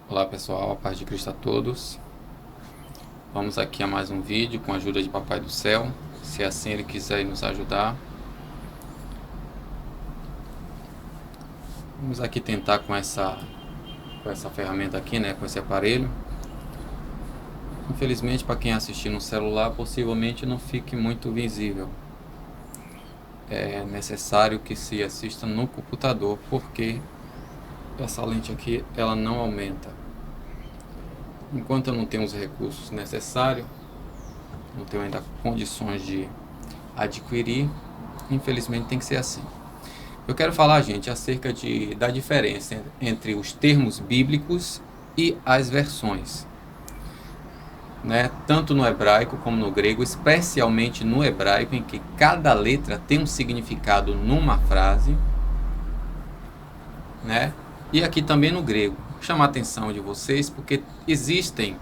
Olá pessoal, a paz de Cristo a todos. Vamos aqui a mais um vídeo com a ajuda de Papai do Céu, se assim Ele quiser nos ajudar. Vamos aqui tentar com essa ferramenta aqui, né, com esse aparelho. Infelizmente, para quem assistir no celular, possivelmente não fique muito visível. É necessário que se assista no computador, porque essa lente aqui ela não aumenta. Enquanto eu não tenho os recursos necessários, não tenho ainda condições de adquirir, infelizmente tem que ser assim. Eu quero falar, gente, acerca da diferença entre os termos bíblicos e as versões, né? Tanto no hebraico como no grego, especialmente no hebraico, em que cada letra tem um significado numa frase, né? E aqui também no grego. Vou chamar a atenção de vocês porque existem,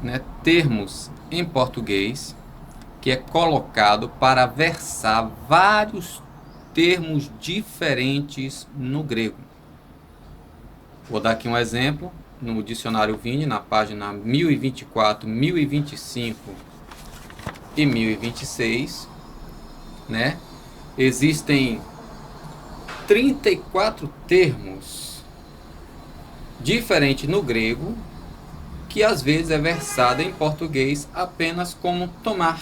né, termos em português que é colocado para versar vários termos diferentes no grego. Vou dar aqui um exemplo no dicionário Vini, na página 1024, 1025 e 1026, né? Existem 34 termos diferentes no grego que às vezes é versado em português apenas como tomar.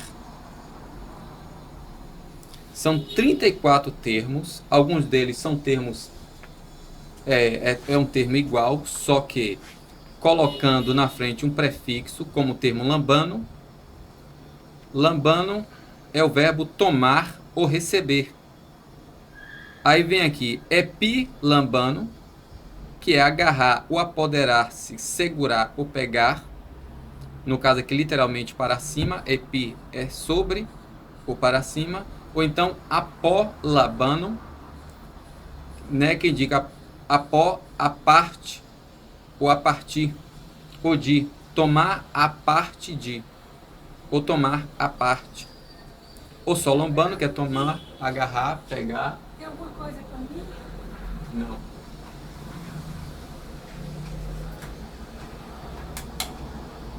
São 34 termos, alguns deles são termos, é um termo igual, só que colocando na frente um prefixo, como o termo lambano. Lambano é o verbo tomar ou receber. Aí vem aqui epilambano, que é agarrar ou apoderar-se, segurar ou pegar. No caso aqui, literalmente para cima, epi é sobre ou para cima. Ou então apolabano, né, que indica apó, a parte, ou a partir, ou de tomar a parte de, ou tomar a parte. Ou só lambano, que é tomar, agarrar, pegar. Tem alguma coisa pra mim? Não.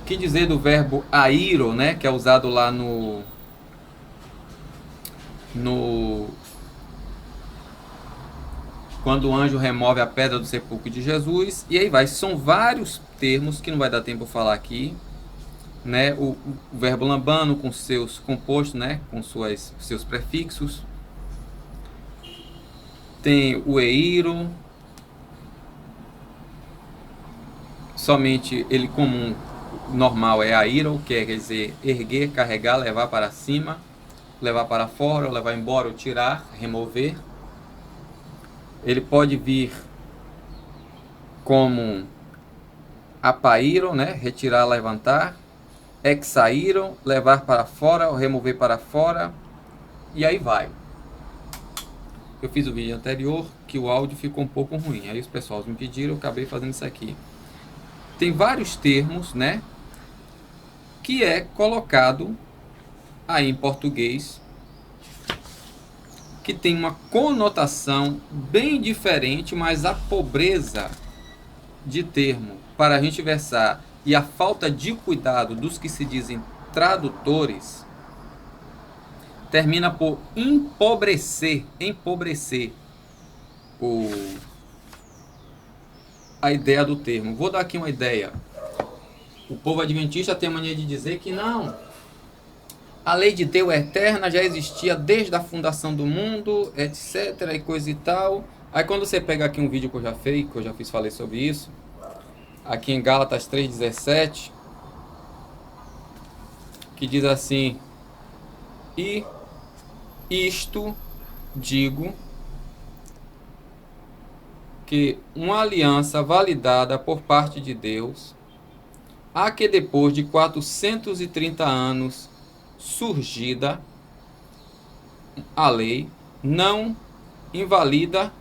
Que dizer do verbo airo, né, que é usado lá no quando o anjo remove a pedra do sepulcro de Jesus, e aí vai. São vários termos que não vai dar tempo de falar aqui, né? O verbo lambano com seus compostos, né? Com seus prefixos. Tem o eiro, somente ele comum, normal é airo, que quer dizer erguer, carregar, levar para cima, levar para fora, levar embora ou tirar, remover. Ele pode vir como apaíram, né? Retirar, levantar. Exaíram, levar para fora ou remover para fora. E aí vai. Eu fiz o vídeo anterior que o áudio ficou um pouco ruim. Aí os pessoal me pediram, eu acabei fazendo isso aqui. Tem vários termos, né? Que é colocado aí em português que tem uma conotação bem diferente, mas a pobreza de termo para a gente versar e a falta de cuidado dos que se dizem tradutores termina por empobrecer o, a ideia do termo. Vou dar aqui uma ideia. O povo adventista tem a mania de dizer que não, a lei de Deus é eterna, já existia desde a fundação do mundo, etc, e coisa e tal. Aí quando você pega aqui um vídeo que eu já fiz, falei sobre isso, aqui em Gálatas 3,17, que diz assim: e isto digo, que uma aliança validada por parte de Deus, a que depois de 430 anos surgida a lei, não invalida,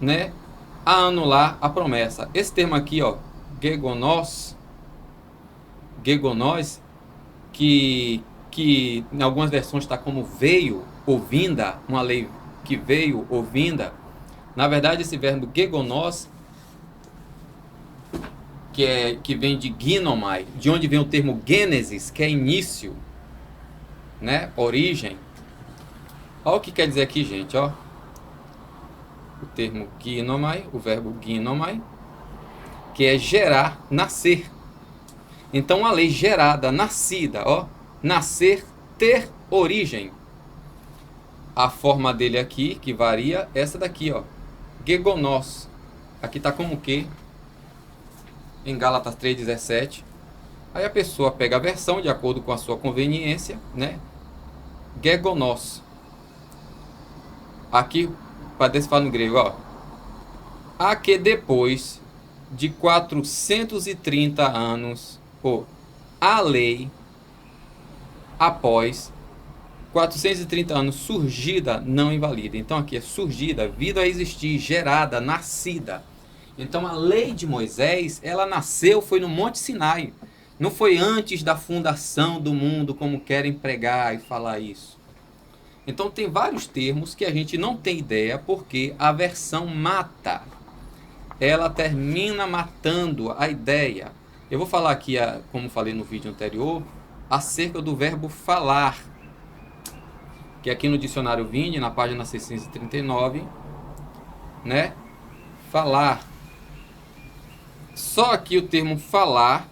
né, a anular a promessa. Esse termo aqui, ó, gegonós, que em algumas versões está como veio ou vinda, uma lei que veio ou vinda. Na verdade, esse verbo gegonós que vem de ginomai, de onde vem o termo gênesis, que é início, né? Origem. Olha o que quer dizer aqui, gente, ó. O termo ginomai, o verbo ginomai, que é gerar, nascer. Então, a lei gerada, nascida, ó, nascer, ter origem. A forma dele aqui, que varia, essa daqui, ó, gegonos. Aqui tá como que? Em Gálatas 3,17. Aí a pessoa pega a versão de acordo com a sua conveniência, né? Gegonos. Aqui, para falar no grego, ó. A que depois de 430 anos, a lei, após 430 anos, surgida, não invalida. Então aqui é surgida, vida a existir, gerada, nascida. Então a lei de Moisés, ela nasceu, foi no Monte Sinai. Não foi antes da fundação do mundo, como querem pregar e falar isso. Então tem vários termos que a gente não tem ideia, porque a versão mata. Ela termina matando a ideia. Eu vou falar aqui, como falei no vídeo anterior, acerca do verbo falar, que aqui no dicionário Vini, na página 639, né? Falar. Só aqui o termo falar,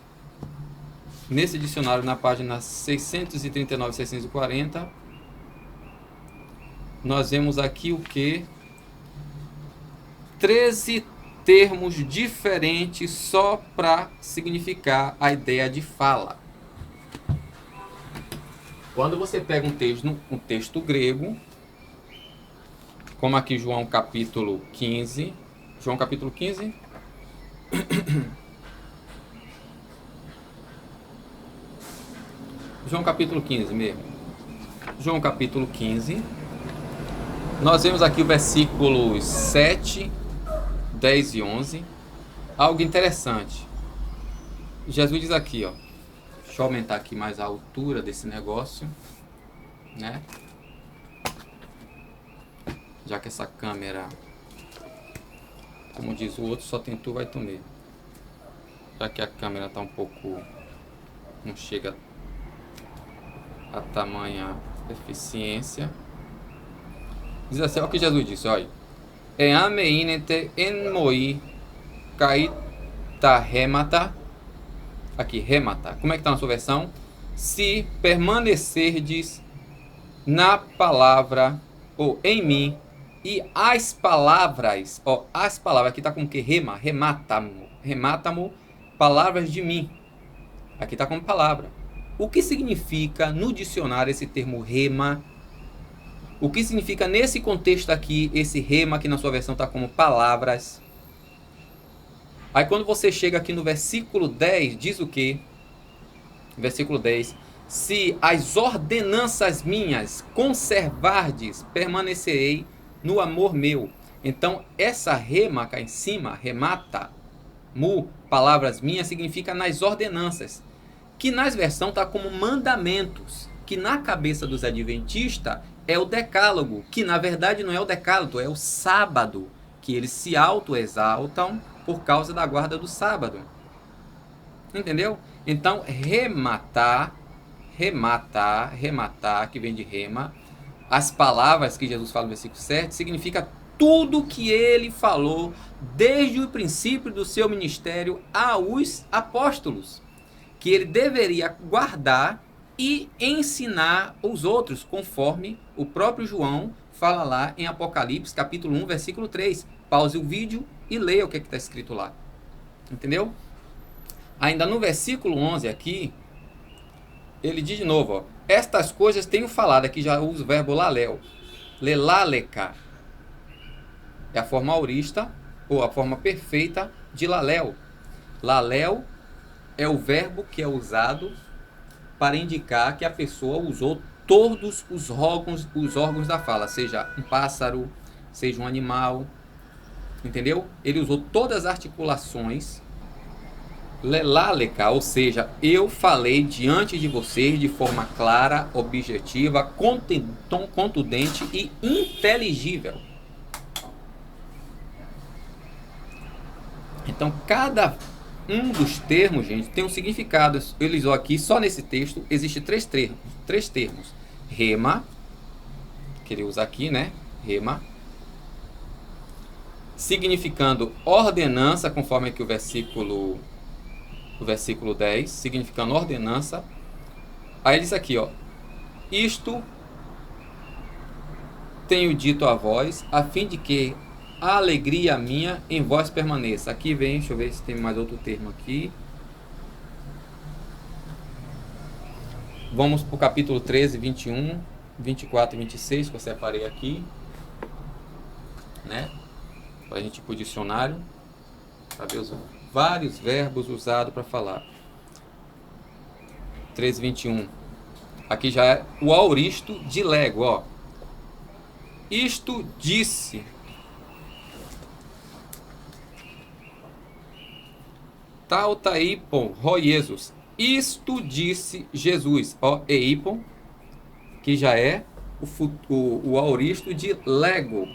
nesse dicionário na página 639 e 640, nós vemos aqui o que? 13 termos diferentes só para significar a ideia de fala. Quando você pega um texto grego, como aqui João capítulo 15, João capítulo 15, João capítulo 15 mesmo, João capítulo 15, nós vemos aqui o versículos 7, 10 e 11, algo interessante. Jesus diz aqui, ó, deixa eu aumentar aqui mais a altura desse negócio, né? Já que essa câmera, como diz o outro, só tem tu, vai tu mesmo. Já que a câmera tá um pouco, não chega a tamanha eficiência. Diz assim, olha o que Jesus disse, olha. En ameinete en moi kaita remata. Aqui, remata. Como é que está na sua versão? Se permanecerdes na palavra, ou em mim, e as palavras, ó, as palavras, aqui está como que remata-mo, palavras de mim. Aqui está como palavra. O que significa no dicionário esse termo rema? O que significa nesse contexto aqui, esse rema que na sua versão está como palavras? Aí quando você chega aqui no versículo 10, diz o quê? Versículo 10. Se as ordenanças minhas conservardes, permanecerei no amor meu. Então, essa rema cá em cima, remata, palavras minhas, significa nas ordenanças. Que nas versões está como mandamentos. Que na cabeça dos adventistas é o decálogo. Que na verdade não é o decálogo, é o sábado. Que eles se auto-exaltam por causa da guarda do sábado. Entendeu? Então, rematar, que vem de rema, as palavras que Jesus fala no versículo 7, significa tudo que ele falou desde o princípio do seu ministério aos apóstolos, que ele deveria guardar e ensinar os outros, conforme o próprio João fala lá em Apocalipse, capítulo 1, versículo 3. Pause o vídeo e leia o que está escrito lá. Entendeu? Ainda no versículo 11 aqui, ele diz de novo, ó, estas coisas tenho falado, aqui já usa o verbo lalel, lelaleca, é a forma aorista, ou a forma perfeita de lalel. Lalel é o verbo que é usado para indicar que a pessoa usou todos os órgãos da fala, seja um pássaro, seja um animal, entendeu? Ele usou todas as articulações, lelaleca, ou seja, eu falei diante de vocês de forma clara, objetiva, contundente e inteligível. Então, cada um dos termos, gente, tem um significado. Ele usou aqui, só nesse texto, existe três termos. Rema, que ele usa aqui, né? Rema. Significando ordenança, conforme aqui o versículo 10, significando ordenança. Aí ele diz aqui, ó, isto tenho dito a vós, a fim de que a alegria minha em vós permaneça. Aqui vem, deixa eu ver se tem mais outro termo aqui. Vamos para o capítulo 13, 21, 24 e 26, que eu separei aqui, né? Para a gente ir para o dicionário, para ver os vários verbos usados para falar. 13, 21. Aqui já é o aoristo de lego, ó. Isto disse. Tautaipon, roiesus. Isto disse Jesus, ó, eipon, que já é o aoristo de lego.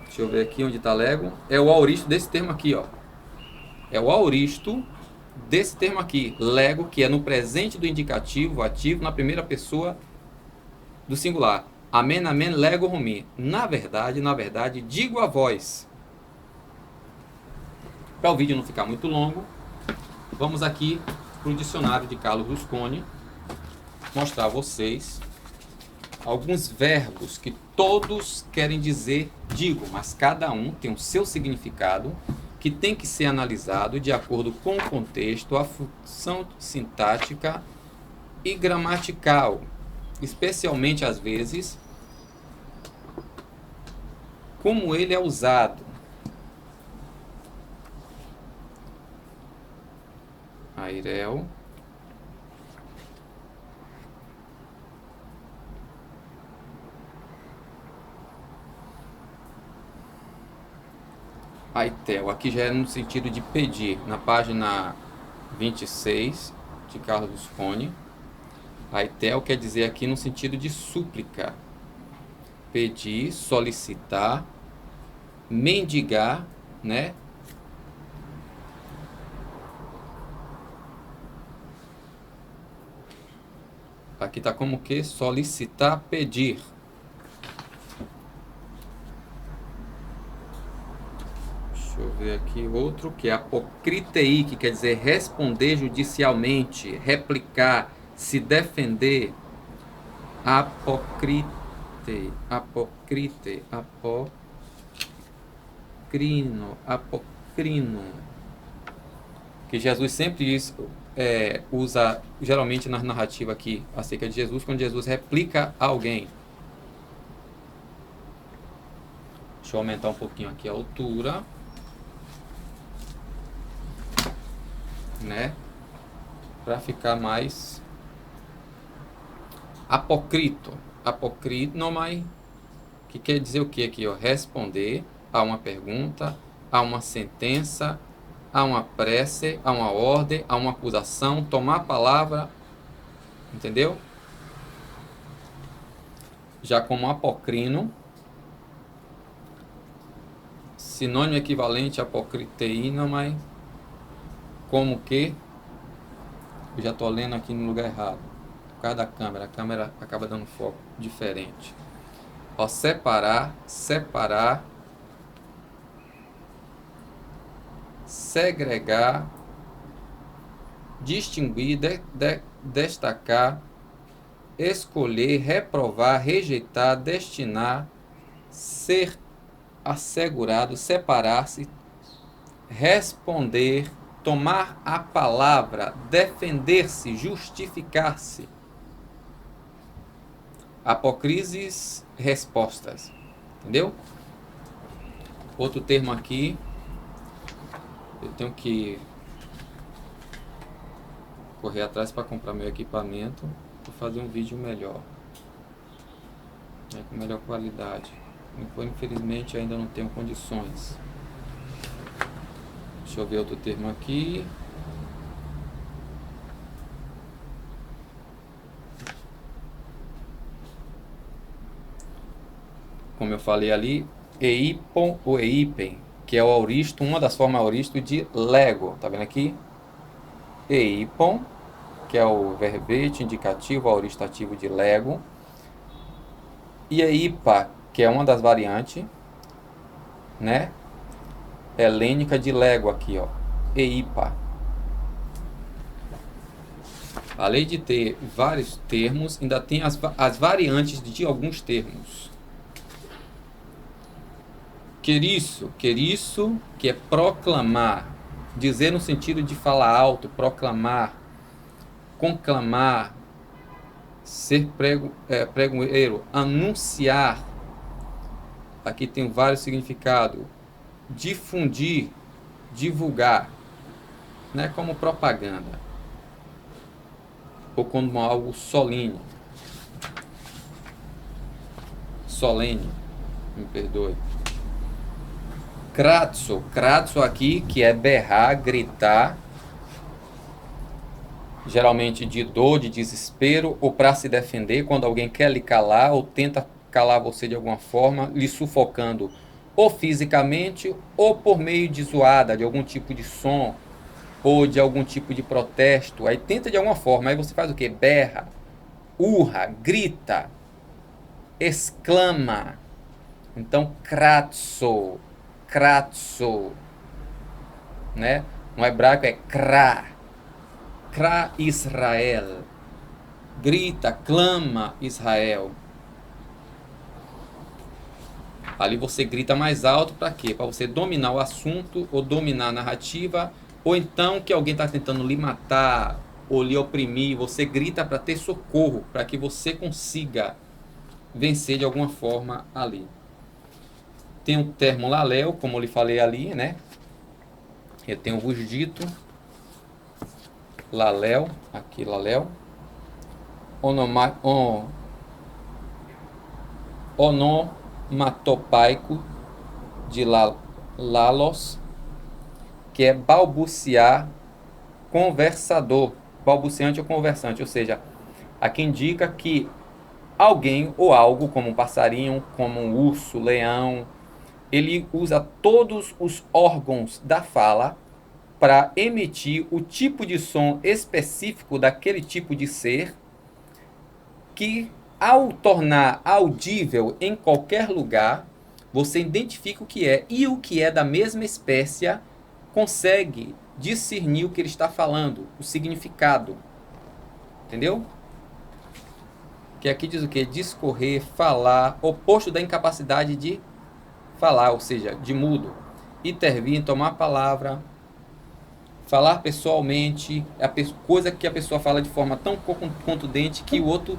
Deixa eu ver aqui onde está lego. É o aoristo desse termo aqui, ó. É o aoristo desse termo aqui, lego, que é no presente do indicativo ativo, na primeira pessoa do singular. Amen, amen, lego rumi. Na verdade, digo a vós. Para o vídeo não ficar muito longo, vamos aqui para o dicionário de Carlos Rusconi mostrar a vocês alguns verbos que todos querem dizer digo, mas cada um tem o seu significado que tem que ser analisado de acordo com o contexto, a função sintática e gramatical, especialmente às vezes como ele é usado. Airel. Aitel, aqui já é no sentido de pedir, na página 26 de Carlos Rusconi. Aitel quer dizer aqui no sentido de súplica, pedir, solicitar, mendigar, né? Aqui está como que solicitar, pedir. Deixa eu ver aqui outro, que é apocritei, que quer dizer responder judicialmente, replicar, se defender. Apocrite, apocrino. Que Jesus sempre usa, geralmente na narrativa aqui acerca de Jesus, quando Jesus replica a alguém. Deixa eu aumentar um pouquinho aqui a altura, né? Para ficar mais apocrito. Apocrinomai, que quer dizer o que aqui, ó? Responder a uma pergunta, a uma sentença, a uma prece, a uma ordem, a uma acusação, tomar a palavra, entendeu? Já como apocrino, sinônimo equivalente a apocriteínomai, como que, eu já estou lendo aqui no lugar errado, por causa da câmera, a câmera acaba dando foco diferente. Ó, separar, segregar, distinguir, destacar, escolher, reprovar, rejeitar, destinar, ser assegurado, separar-se, responder, tomar a palavra, defender-se, justificar-se. Apocrises, respostas. Entendeu? Outro termo aqui, eu tenho que correr atrás para comprar meu equipamento para fazer um vídeo melhor, com melhor qualidade. Infelizmente ainda não tenho condições. Deixa eu ver outro termo aqui. Como eu falei ali, eipon ou eipen, que é o auristo, uma das formas auristo de lego. Tá vendo aqui? Eipon, que é o verbete indicativo auristativo de lego. E eipa, que é uma das variantes, né? Helênica de lego aqui, ó. Eipa. Além de ter vários termos, ainda tem as variantes de alguns termos. Queriço, que é proclamar, dizer no sentido de falar alto, proclamar, conclamar, ser pregoeiro, anunciar. Aqui tem vários significados. Difundir, divulgar, né, como propaganda, ou como algo solene, me perdoe. Kratzo aqui, que é berrar, gritar, geralmente de dor, de desespero, ou para se defender, quando alguém quer lhe calar, ou tenta calar você de alguma forma, lhe sufocando, ou fisicamente, ou por meio de zoada, de algum tipo de som, ou de algum tipo de protesto. Aí tenta de alguma forma, aí você faz o quê? Berra, urra, grita, exclama. Então, kratzo, né? No hebraico é kra Israel, grita, clama Israel. Ali você grita mais alto para quê? Para você dominar o assunto ou dominar a narrativa, ou então que alguém está tentando lhe matar ou lhe oprimir, você grita para ter socorro, para que você consiga vencer de alguma forma ali. Tem o termo laléu, como eu lhe falei ali, né? Eu tenho vos dito, laléu, aqui laléu, onomatopaico de lalos, que é balbuciar, conversador, balbuciante ou conversante, ou seja, aqui indica que alguém ou algo, como um passarinho, como um urso, leão, ele usa todos os órgãos da fala para emitir o tipo de som específico daquele tipo de ser, que ao tornar audível em qualquer lugar, você identifica o que é, e o que é da mesma espécie consegue discernir o que ele está falando, o significado. Entendeu? Que aqui diz o que? Discorrer, falar, oposto da incapacidade de falar, ou seja, de mudo. Intervir, tomar a palavra, falar pessoalmente, coisa que a pessoa fala de forma tão contundente que o outro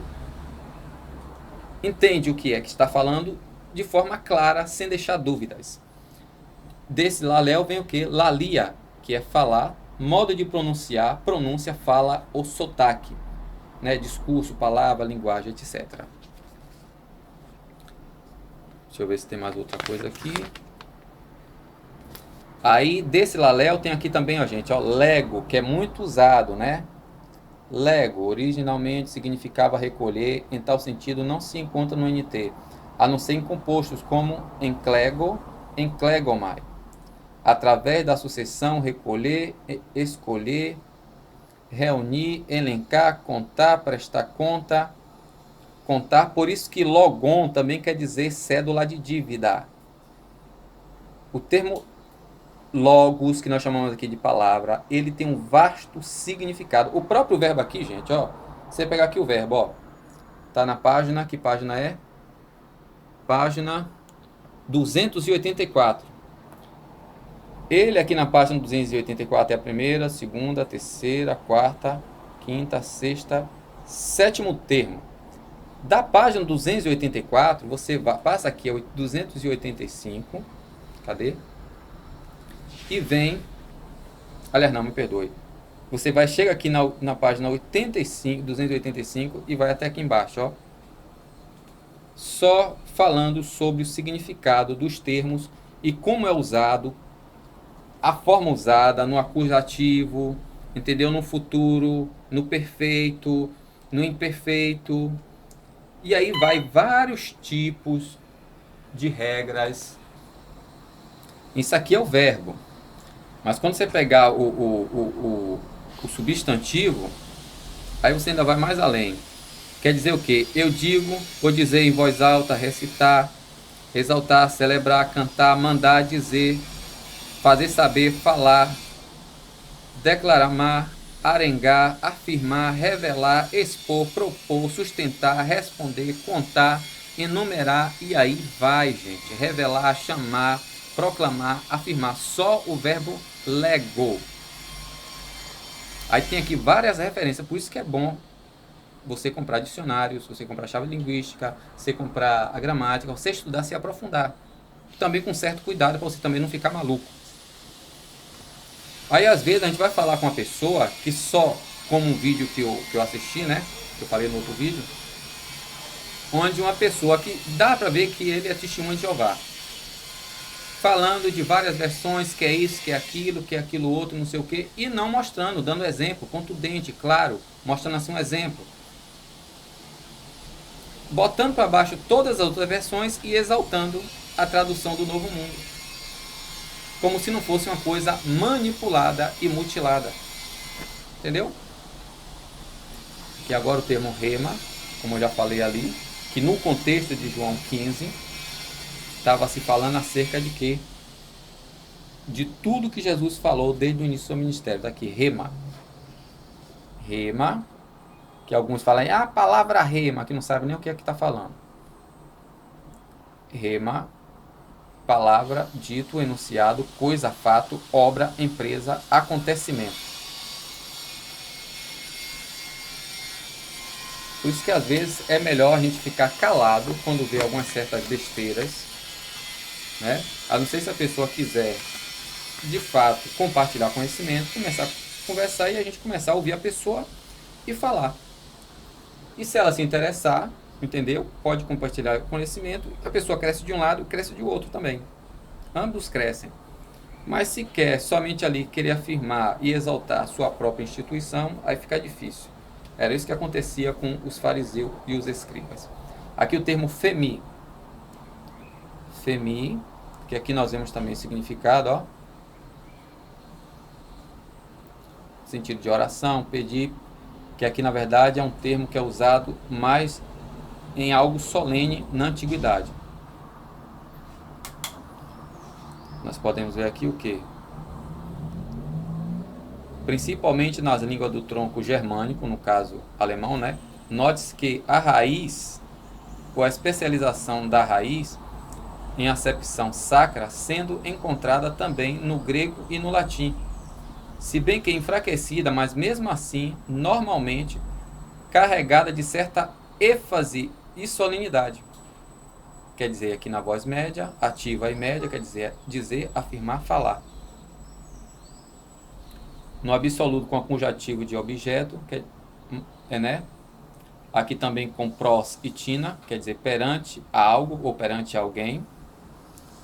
entende o que é que está falando de forma clara, sem deixar dúvidas. Desse laléu vem o que? Lalia, que é falar, modo de pronunciar, pronúncia, fala ou sotaque, né? Discurso, palavra, linguagem, etc. Deixa eu ver se tem mais outra coisa aqui. Aí, desse laléu tem aqui também, ó, gente, ó, lego, que é muito usado, né? Lego, originalmente significava recolher, em tal sentido não se encontra no NT, a não ser em compostos como enclego, enclegomai. Através da sucessão, recolher, escolher, reunir, elencar, contar, prestar conta, contar. Por isso que logon também quer dizer cédula de dívida. O termo logos, que nós chamamos aqui de palavra, ele tem um vasto significado. O próprio verbo aqui, gente, ó, você pegar aqui o verbo, ó, tá na página, que página é? Página 284. Ele aqui na página 284 é a primeira, segunda, terceira, quarta, quinta, sexta, sétimo termo. Da página 284, você passa aqui a 285, cadê? E vem, aliás, não, me perdoe. Você vai, chega aqui na página 85, 285 e vai até aqui embaixo, ó. Só falando sobre o significado dos termos e como é usado, a forma usada no acusativo, entendeu? No futuro, no perfeito, no imperfeito. E aí vai vários tipos de regras Isso aqui é o verbo. Mas quando você pegar o substantivo, aí você ainda vai mais além. Quer dizer o quê? Eu digo, vou dizer em voz alta, recitar, exaltar, celebrar, cantar, mandar, dizer, fazer saber, falar, declarar, arengar, afirmar, revelar, expor, propor, sustentar, responder, contar, enumerar e aí vai, gente. Revelar, chamar, proclamar, afirmar. Só o verbo lego. Aí tem aqui várias referências, por isso que é bom você comprar dicionários, você comprar chave linguística, você comprar a gramática, você estudar, se aprofundar. Também com certo cuidado para você também não ficar maluco. Aí às vezes a gente vai falar com uma pessoa que só, como um vídeo que eu assisti, né? Que eu falei no outro vídeo, onde uma pessoa que dá para ver que ele é testemunha de Jeová. Falando de várias versões, que é isso, que é aquilo outro, não sei o que, e não mostrando, dando exemplo, contundente, claro, mostrando assim um exemplo. Botando para baixo todas as outras versões e exaltando a tradução do Novo Mundo. Como se não fosse uma coisa manipulada e mutilada. Entendeu? Que agora o termo rema, como eu já falei ali, que no contexto de João 15, estava se falando acerca de quê? De tudo que Jesus falou desde o início do seu ministério. Daqui, rema. Rema, que alguns falam, a palavra rema, que não sabe nem o que é que está falando. Rema, palavra, dito, enunciado, coisa, fato, obra, empresa, acontecimento. Por isso que às vezes é melhor a gente ficar calado quando vê algumas certas besteiras, né? A não ser se a pessoa quiser, de fato, compartilhar conhecimento, começar a conversar e a gente começar a ouvir a pessoa e falar. E se ela se interessar, entendeu? Pode compartilhar o conhecimento, a pessoa cresce de um lado, cresce de outro também. Ambos crescem. Mas se quer somente ali querer afirmar e exaltar sua própria instituição, aí fica difícil. Era isso que acontecia com os fariseus e os escribas. Aqui o termo femi. Femi, que aqui nós vemos também o significado, ó. Sentido de oração, pedir, que aqui na verdade é um termo que é usado mais em algo solene na antiguidade. Nós podemos ver aqui o que? Principalmente nas línguas do tronco germânico, no caso alemão, né? Note-se que a raiz, ou a especialização da raiz, em acepção sacra, sendo encontrada também no grego e no latim. Se bem que enfraquecida, mas mesmo assim, normalmente, carregada de certa êfase e solenidade. Quer dizer, aqui na voz média, ativa e média, quer dizer, afirmar, falar. No absoluto com acunjativo de objeto, que é, né? Aqui também com pros e tina, quer dizer perante algo ou perante alguém.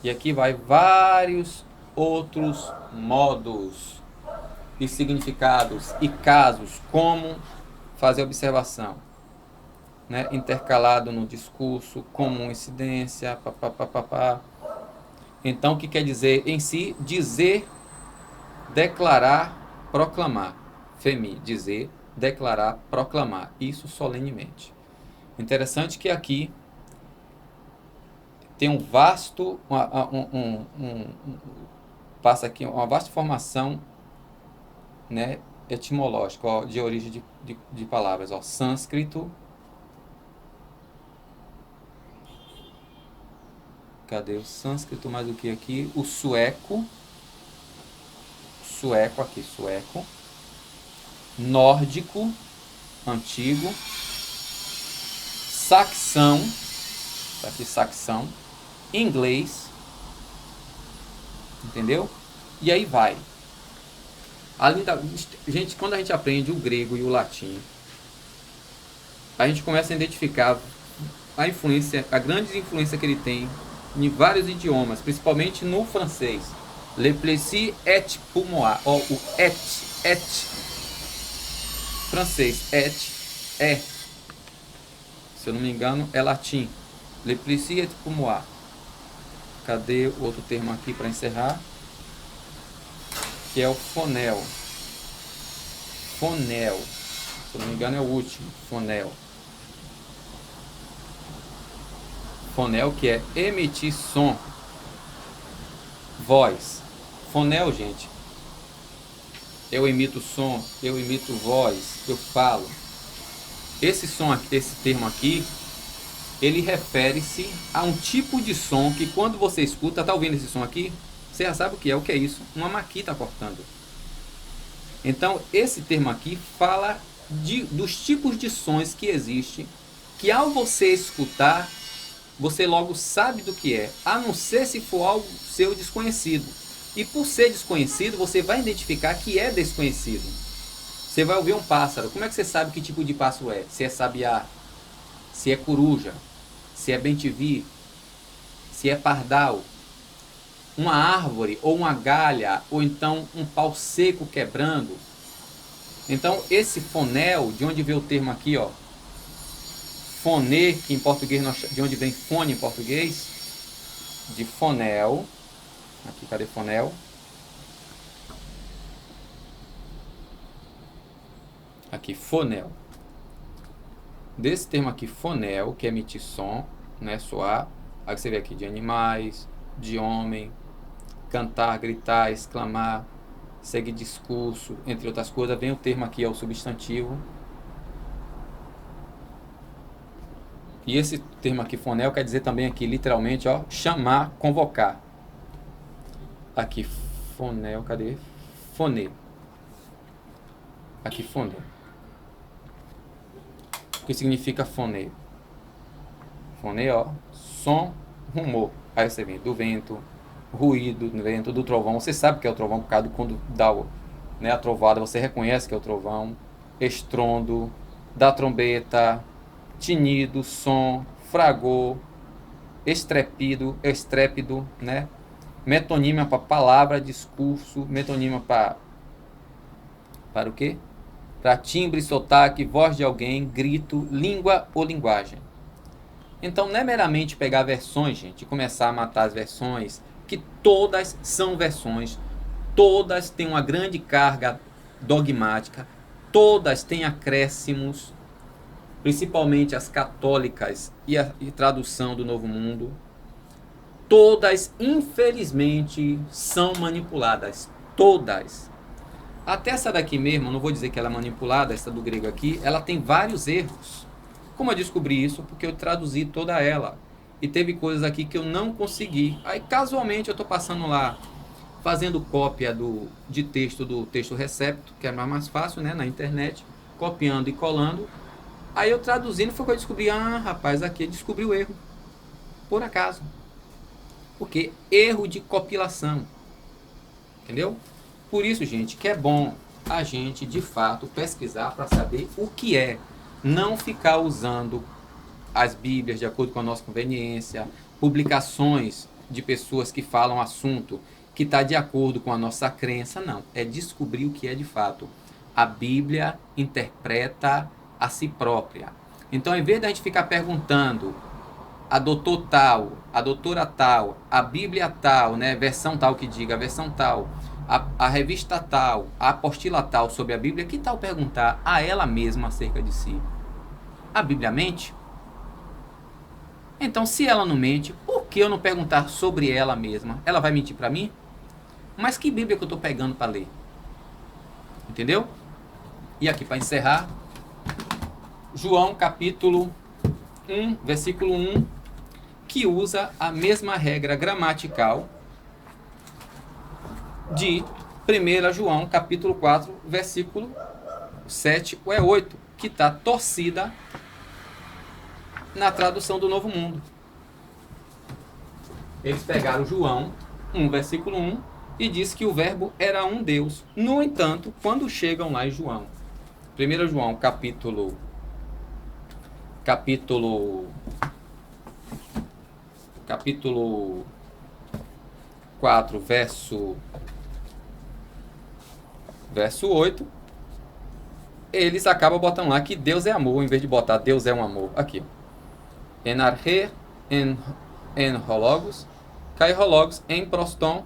E aqui vai vários outros modos e significados e casos, como fazer observação, né? Intercalado no discurso, como incidência, papapá. Então, o que quer dizer em si? Dizer, declarar, proclamar. Femi, dizer, declarar, proclamar. Isso solenemente. Interessante que aqui tem um vasto, passa aqui uma vasta formação, né, etimológica, ó, de origem de palavras. Ó, sânscrito, cadê o sânscrito mais do que aqui? O sueco aqui, sueco, nórdico, antigo, saxão, tá aqui saxão, inglês, entendeu? E aí vai. Além da, gente, quando a gente aprende o grego e o latim, a gente começa a identificar a influência, a grande influência que ele tem em vários idiomas, principalmente no francês. Le plaisir et pour moi. Ó, o et, francês, é, se eu não me engano, é latim. Le plaisir et pour moi. Cadê o outro termo aqui para encerrar? Que é o fonel. Fonel. Se não me engano é o último. Fonel. Fonel, que é emitir som. Voz. Fonel, gente. Eu emito som, eu emito voz, eu falo. Esse som, esse termo aqui, ele refere-se a um tipo de som que quando você escuta, tá ouvindo esse som aqui? Você já sabe o que é isso? Uma maquita cortando. Então, esse termo aqui fala dos tipos de sons que existem, que ao você escutar, você logo sabe do que é, a não ser se for algo seu desconhecido. E por ser desconhecido, você vai identificar que é desconhecido. Você vai ouvir um pássaro. Como é que você sabe que tipo de pássaro é? Se é sabiá, se é coruja, se é bem-te-vi, se é pardal, uma árvore ou uma galha, ou então um pau seco quebrando. Então esse fonel, de onde veio o termo aqui, ó, fone, que em português, de onde vem fone em português, de fonel. Aqui, cadê fonel? Aqui, fonel. Desse termo aqui, fonel, que é emitir som, né, soar. Aí você vê aqui de animais, de homem, cantar, gritar, exclamar, seguir discurso, entre outras coisas. Vem o termo aqui, é o substantivo. E esse termo aqui, fonel, quer dizer também aqui, literalmente, ó, chamar, convocar. Aqui, fonel, cadê? Fone. Aqui, fone. O que significa fone? Fone, ó, som, rumor. Aí você vem do vento, ruído do vento, do trovão. Você sabe que é o trovão por causa de quando dá, né, a trovada, você reconhece que é o trovão. Estrondo, da trombeta, tinido, som, fragor, estrépido, né? Metonímia para palavra, discurso, metonímia para o quê? Para timbre, sotaque, voz de alguém, grito, língua ou linguagem. Então não é meramente pegar versões, gente, e começar a matar as versões, que todas são versões, todas têm uma grande carga dogmática, todas têm acréscimos, principalmente as católicas e a tradução do Novo Mundo. Todas, infelizmente, são manipuladas. Todas. Até essa daqui mesmo, não vou dizer que ela é manipulada, essa do grego aqui, ela tem vários erros. Como eu descobri isso? Porque eu traduzi toda ela. E teve coisas aqui que eu não consegui. Aí, casualmente, eu estou passando lá, fazendo cópia de texto do texto recepto, que é mais fácil, né, na internet, copiando e colando. Aí eu traduzindo, foi que eu descobri, rapaz, aqui eu descobri o erro. Por acaso. Porque erro de compilação. Entendeu? Por isso, gente, que é bom a gente, de fato, pesquisar para saber o que é. Não ficar usando as Bíblias de acordo com a nossa conveniência, publicações de pessoas que falam assunto que está de acordo com a nossa crença. Não, é descobrir o que é de fato. A Bíblia interpreta a si própria. Então, em vez de a gente ficar perguntando a doutor tal, a doutora tal, a Bíblia tal, né, versão tal que diga, a versão tal, a revista tal, a apostila tal sobre a Bíblia, que tal perguntar a ela mesma acerca de si? A Bíblia mente? Então, se ela não mente, por que eu não perguntar sobre ela mesma? Ela vai mentir para mim? Mas que Bíblia que eu estou pegando para ler? Entendeu? E aqui para encerrar, João capítulo 1, versículo 1, que usa a mesma regra gramatical de 1 João capítulo 4, versículo 7 ou 8, que está torcida na tradução do Novo Mundo. Eles pegaram João 1, versículo 1, e diz que o verbo era um Deus. No entanto, quando chegam lá em João, 1 João capítulo 4, verso 8, eles acabam botando lá que Deus é amor, em vez de botar Deus é um amor. Aqui, en arche, en hologos, Kairologos em proston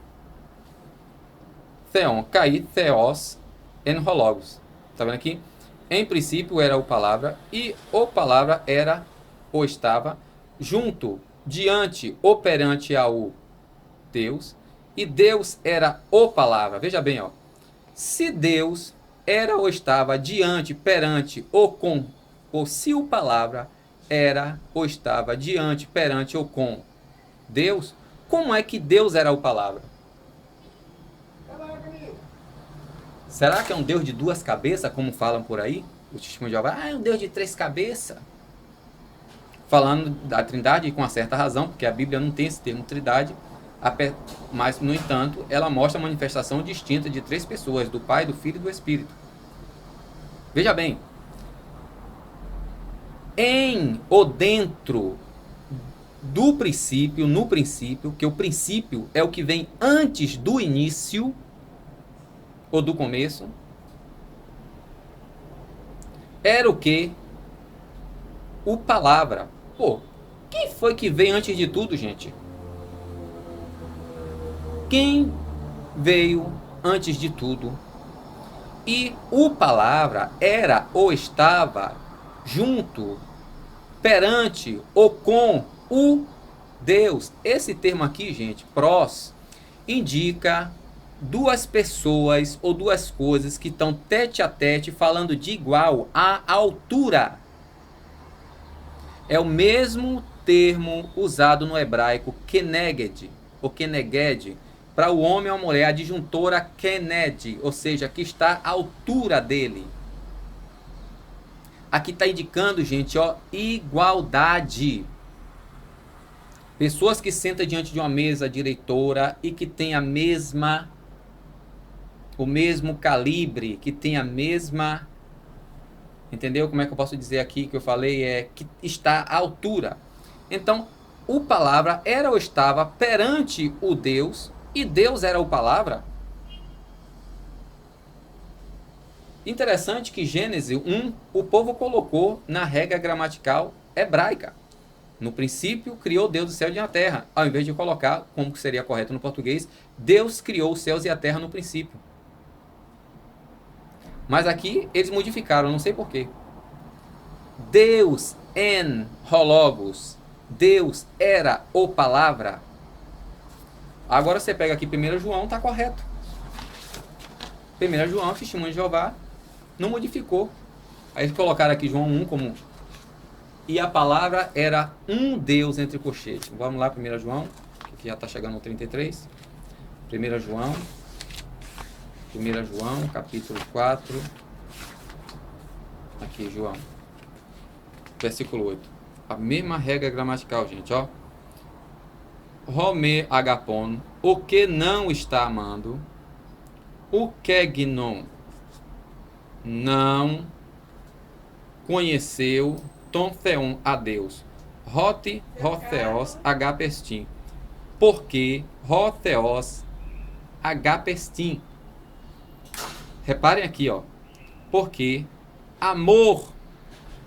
theon. Kai theos en hologos. Tá vendo aqui? Em princípio era o palavra, e o palavra era ou estava junto, diante ou perante ao Deus, e Deus era o palavra. Veja bem, ó. Se Deus era ou estava diante, perante ou com, ou se o palavra era ou estava diante, perante ou com Deus, como é que Deus era o palavra? Será que é um Deus de duas cabeças, como falam por aí? O testemunho de Jeová, é um Deus de três cabeças. Falando da Trindade, com uma certa razão, porque a Bíblia não tem esse termo Trindade, mas, no entanto, ela mostra a manifestação distinta de três pessoas, do Pai, do Filho e do Espírito. Veja bem, em ou dentro do princípio, no princípio, que o princípio é o que vem antes do início, ou do começo, era o que? O palavra. Pô, quem foi que veio antes de tudo, gente? Quem veio antes de tudo? E o palavra era ou estava junto, perante ou com o Deus. Esse termo aqui, gente, pros, indica duas pessoas ou duas coisas que estão tete a tete, falando de igual à altura. É o mesmo termo usado no hebraico keneged, ou keneged, para o homem ou a mulher, a disjuntora kened, ou seja, que está à altura dele. Aqui está indicando, gente, ó, igualdade. Pessoas que sentam diante de uma mesa direitora e que têm o mesmo calibre, que tem a mesma, entendeu? Como é que eu posso dizer aqui que eu falei? É que está à altura. Então, o palavra era ou estava perante o Deus, e Deus era o palavra. Interessante que Gênesis 1, o povo colocou na regra gramatical hebraica. No princípio, criou Deus o céu e a terra. Ao invés de colocar, como seria correto no português, Deus criou os céus e a terra no princípio. Mas aqui eles modificaram, não sei porquê. Deus en hologos. Deus era o palavra. Agora você pega aqui 1 João, está correto. 1 João, testemunho de Jeová, não modificou. Aí eles colocaram aqui João 1 como... E a palavra era um Deus entre colchetes. Vamos lá, 1 João, que já está chegando no 33. 1 João, capítulo 4. Aqui, João. Versículo 8. A mesma regra gramatical, gente, ó. Rome agapon, o que não está amando, o que gnon não conheceu, ton theon a Deus. Rote, rotheos, agapestim. Porque rotheos, agapestim. Reparem aqui, ó. Porque amor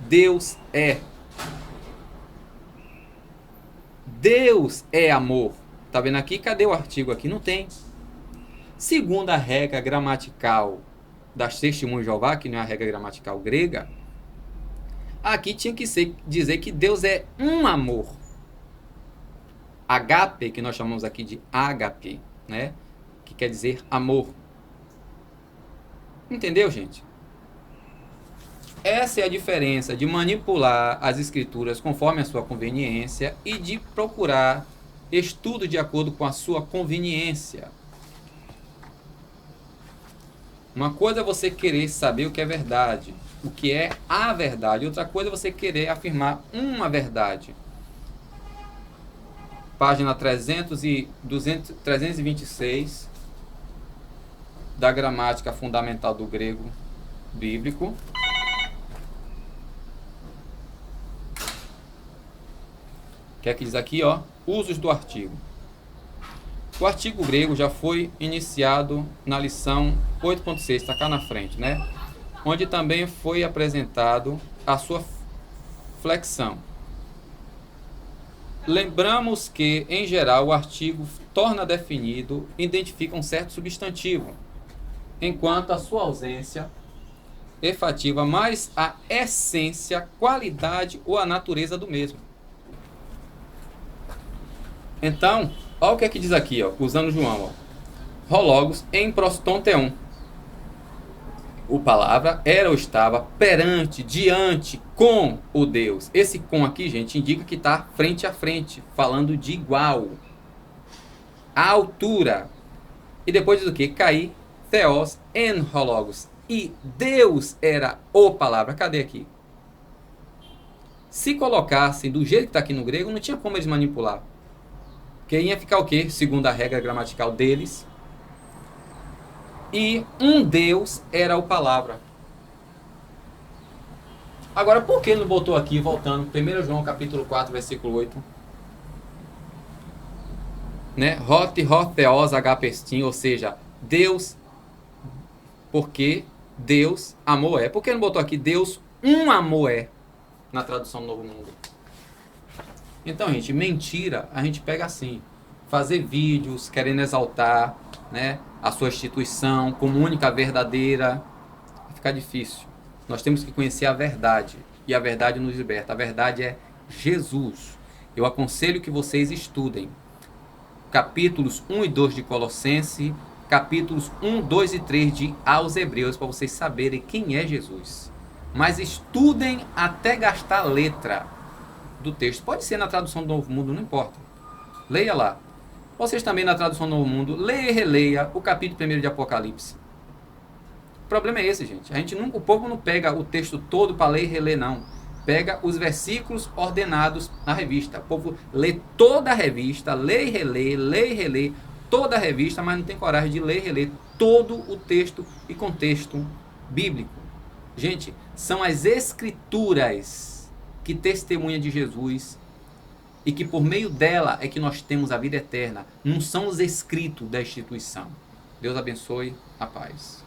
Deus é. Deus é amor. Tá vendo aqui? Cadê o artigo aqui? Não tem. Segundo a regra gramatical das Testemunhas de Jeová, que não é a regra gramatical grega, aqui tinha que dizer que Deus é um amor. Agape, que nós chamamos aqui de ágape, né? Que quer dizer amor. Entendeu, gente? Essa é a diferença de manipular as escrituras conforme a sua conveniência e de procurar estudo de acordo com a sua conveniência. Uma coisa é você querer saber o que é verdade, o que é a verdade. Outra coisa é você querer afirmar uma verdade. Página 326 da gramática fundamental do grego bíblico. O que é que diz aqui, ó? Usos do artigo. O artigo grego já foi iniciado na lição 8.6, está cá na frente, né? Onde também foi apresentado a sua flexão. Lembramos que, em geral, o artigo torna definido, identifica um certo substantivo, enquanto a sua ausência efetiva mais a essência, qualidade ou a natureza do mesmo. Então, olha o que é que diz aqui, ó, usando João, ó. Hologos em prostonteon. O palavra era ou estava perante, diante, com o Deus. Esse com aqui, gente, indica que está frente a frente, falando de igual. A altura. E depois diz o que? Cair, theos, en hologos. E Deus era o palavra. Cadê aqui? Se colocassem do jeito que está aqui no grego, não tinha como eles manipular. Porque ia ficar o quê? Segundo a regra gramatical deles. E um Deus era o palavra. Agora, por que não botou aqui, voltando, 1 João capítulo 4, versículo 8? Né? Hot, theos, agapestin, ou seja, Deus, porque Deus, amor é. Por que não botou aqui Deus, um amor é, na tradução do Novo Mundo? Então, gente, mentira, a gente pega assim, fazer vídeos querendo exaltar, né, a sua instituição como única verdadeira, fica difícil. Nós temos que conhecer a verdade, e a verdade nos liberta. A verdade é Jesus. Eu aconselho que vocês estudem capítulos 1 e 2 de Colossenses, capítulos 1, 2 e 3 de Aos Hebreus, para vocês saberem quem é Jesus. Mas estudem até gastar a letra do texto. Pode ser na tradução do Novo Mundo, não importa. Leia lá. Vocês também na tradução do Novo Mundo, leia e releia o capítulo 1 de Apocalipse. O problema é esse, gente. O povo não pega o texto todo para ler e reler, não. Pega os versículos ordenados na revista. O povo lê toda a revista, lê e relê toda a revista, mas não tem coragem de ler e reler todo o texto e contexto bíblico. Gente, são as escrituras que testemunham de Jesus e que por meio dela é que nós temos a vida eterna. Não são os escritos da instituição. Deus abençoe, a paz.